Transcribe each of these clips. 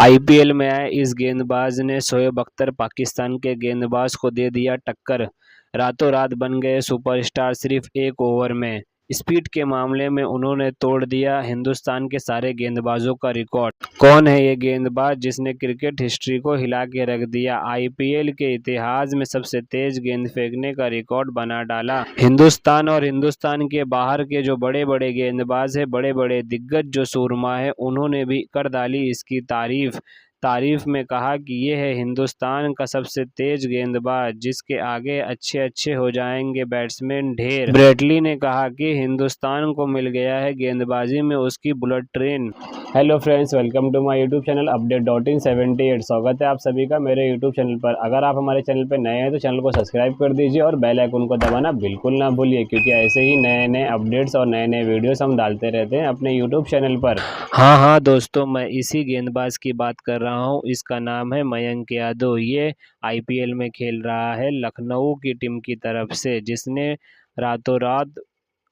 IPL में आए इस गेंदबाज ने शोएब अख्तर पाकिस्तान के गेंदबाज को दे दिया टक्कर। रातों रात बन गए सुपरस्टार सिर्फ एक ओवर में। स्पीड के मामले में उन्होंने तोड़ दिया हिंदुस्तान के सारे गेंदबाजों का रिकॉर्ड। कौन है ये गेंदबाज जिसने क्रिकेट हिस्ट्री को हिला के रख दिया? आईपीएल के इतिहास में सबसे तेज गेंद फेंकने का रिकॉर्ड बना डाला। हिंदुस्तान और हिंदुस्तान के बाहर के जो बड़े बड़े गेंदबाज है, बड़े बड़े दिग्गज जो सूरमा है, उन्होंने भी कर डाली इसकी तारीफ में कहा कि ये है हिंदुस्तान का सबसे तेज गेंदबाज, जिसके आगे अच्छे अच्छे हो जाएंगे बैट्समैन ढेर। ब्रेटली ने कहा कि हिंदुस्तान को मिल गया है गेंदबाजी में उसकी bullet train. Hello friends, welcome to my YouTube channel अपडेट.in78। स्वागत है आप सभी का मेरे यूट्यूब चैनल पर। अगर आप हमारे चैनल पर नए हैं तो चैनल को सब्सक्राइब कर दीजिए और बेल आइकन को दबाना बिल्कुल ना भूलिए, क्योंकि ऐसे ही नए नए अपडेट्स और नए नए वीडियोस हम डालते रहते हैं अपने यूट्यूब चैनल पर। हाँ दोस्तों, मैं इसी गेंदबाज की बात कर रहा हूँ। इसका नाम है मयंक यादव। ये आईपीएल में खेल रहा है लखनऊ की टीम की तरफ से, जिसने रातों रात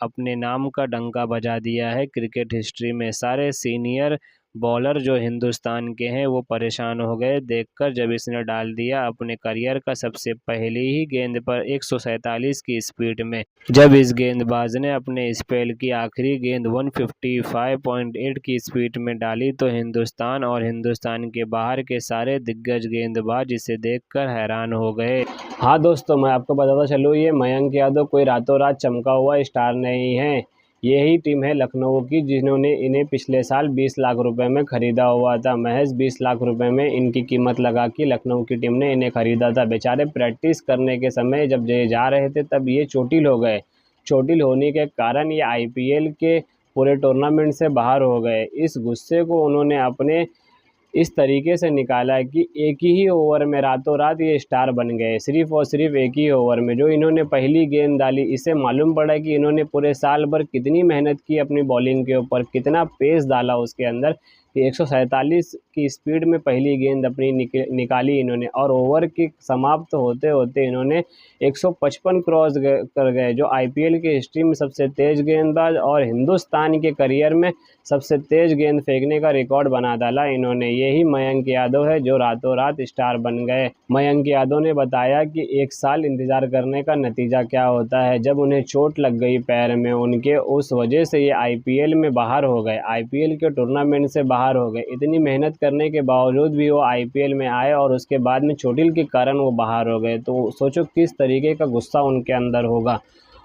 अपने नाम का डंका बजा दिया है क्रिकेट हिस्ट्री में। सारे सीनियर बॉलर जो हिंदुस्तान के हैं वो परेशान हो गए देखकर, जब इसने डाल दिया अपने करियर का सबसे पहली ही गेंद पर 147 की स्पीड में। जब इस गेंदबाज ने अपने स्पेल की आखिरी गेंद 155.8 की स्पीड में डाली तो हिंदुस्तान और हिंदुस्तान के बाहर के सारे दिग्गज गेंदबाज इसे देखकर हैरान हो गए। हाँ दोस्तों, मैं आपको बताता चलूँ, ये मयंक यादव कोई रातों रात चमका हुआ स्टार नहीं है। यही टीम है लखनऊ की जिन्होंने इन्हें पिछले साल 20 लाख रुपए में खरीदा हुआ था। महज 20 लाख रुपए में इनकी कीमत लगा के लखनऊ की टीम ने इन्हें खरीदा था। बेचारे प्रैक्टिस करने के समय जब ये जा रहे थे तब ये चोटिल हो गए। चोटिल होने के कारण ये आईपीएल के पूरे टूर्नामेंट से बाहर हो गए। इस गुस्से को उन्होंने अपने इस तरीके से निकाला है कि एक ही ओवर में रातों रात ये स्टार बन गए। सिर्फ और सिर्फ एक ही ओवर में जो इन्होंने पहली गेंद डाली, इससे मालूम पड़ा कि इन्होंने पूरे साल भर कितनी मेहनत की अपनी बॉलिंग के ऊपर, कितना पेस डाला उसके अंदर कि 147 की स्पीड में पहली गेंद अपनी निकाली इन्होंने। और ओवर के समाप्त होते होते इन्होंने 155 क्रॉस कर गए, जो आईपीएल की हिस्ट्री में सबसे तेज गेंदबाज और हिंदुस्तान के करियर में सबसे तेज गेंद फेंकने का रिकॉर्ड बना डाला इन्होंने। यही मयंक यादव है जो रातों रात स्टार बन गए। मयंक यादव ने बताया कि एक साल इंतजार करने का नतीजा क्या होता है। जब उन्हें चोट लग गई पैर में उनके, उस वजह से ये आईपीएल में बाहर हो गए, आईपीएल के टूर्नामेंट से बाहर हो गए। इतनी मेहनत करने के बावजूद भी वो आईपीएल में आए और उसके बाद में चोटिल के कारण वो बाहर हो गए। तो सोचो किस तरीके का गुस्सा उनके अंदर होगा,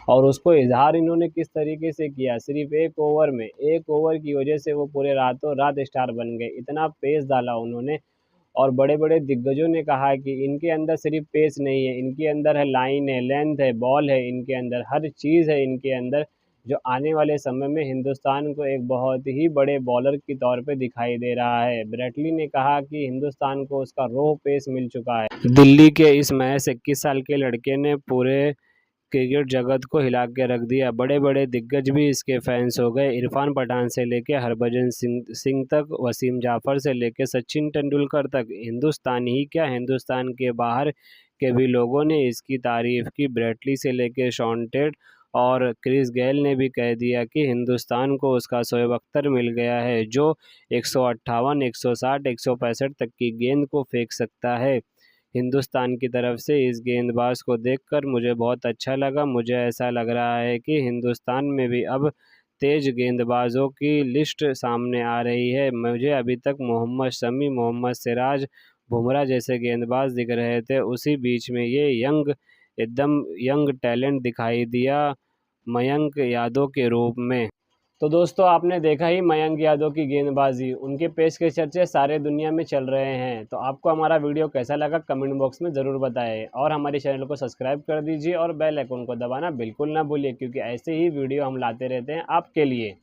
और उसको इजहार इन्होंने किस तरीके से किया। सिर्फ एक ओवर में, एक ओवर की वजह से वो पूरे रातों रात स्टार बन गए। इतना पेस डाला उन्होंने। और बड़े बड़े दिग्गजों ने कहा कि इनके अंदर सिर्फ पेस नहीं है, इनके अंदर है लाइन है, लेंथ है, बॉल है, इनके अंदर हर चीज़ है इनके अंदर, जो आने वाले समय में हिंदुस्तान को एक बहुत ही बड़े बॉलर के तौर पे दिखाई दे रहा है। ब्रेटली ने कहा कि हिंदुस्तान को उसका रो पेस मिल चुका है। दिल्ली के इस महज 21 साल के लड़के ने पूरे क्रिकेट जगत को हिला के रख दिया। बड़े बड़े दिग्गज भी इसके फैंस हो गए। इरफान पठान से लेके हरभजन सिंह तक, वसीम जाफर से लेके सचिन तेंदुलकर तक, हिंदुस्तान ही क्या हिंदुस्तान के बाहर के भी लोगों ने इसकी तारीफ की। ब्रेटली से लेके शॉन टेट और क्रिस गेल ने भी कह दिया कि हिंदुस्तान को उसका शोएब अख्तर मिल गया है, जो 158, 160, 165 तक की गेंद को फेंक सकता है। हिंदुस्तान की तरफ से इस गेंदबाज को देखकर मुझे बहुत अच्छा लगा। मुझे ऐसा लग रहा है कि हिंदुस्तान में भी अब तेज गेंदबाजों की लिस्ट सामने आ रही है। मुझे अभी तक मोहम्मद शमी, मोहम्मद सिराज, बुमराह जैसे गेंदबाज दिख रहे थे, उसी बीच में ये एकदम यंग टैलेंट दिखाई दिया मयंक यादव के रूप में। तो दोस्तों, आपने देखा ही मयंक यादव की गेंदबाजी, उनके पेस के चर्चे सारे दुनिया में चल रहे हैं। तो आपको हमारा वीडियो कैसा लगा कमेंट बॉक्स में ज़रूर बताएं, और हमारे चैनल को सब्सक्राइब कर दीजिए और बेल आइकन को दबाना बिल्कुल ना भूलिए, क्योंकि ऐसे ही वीडियो हम लाते रहते हैं आपके लिए।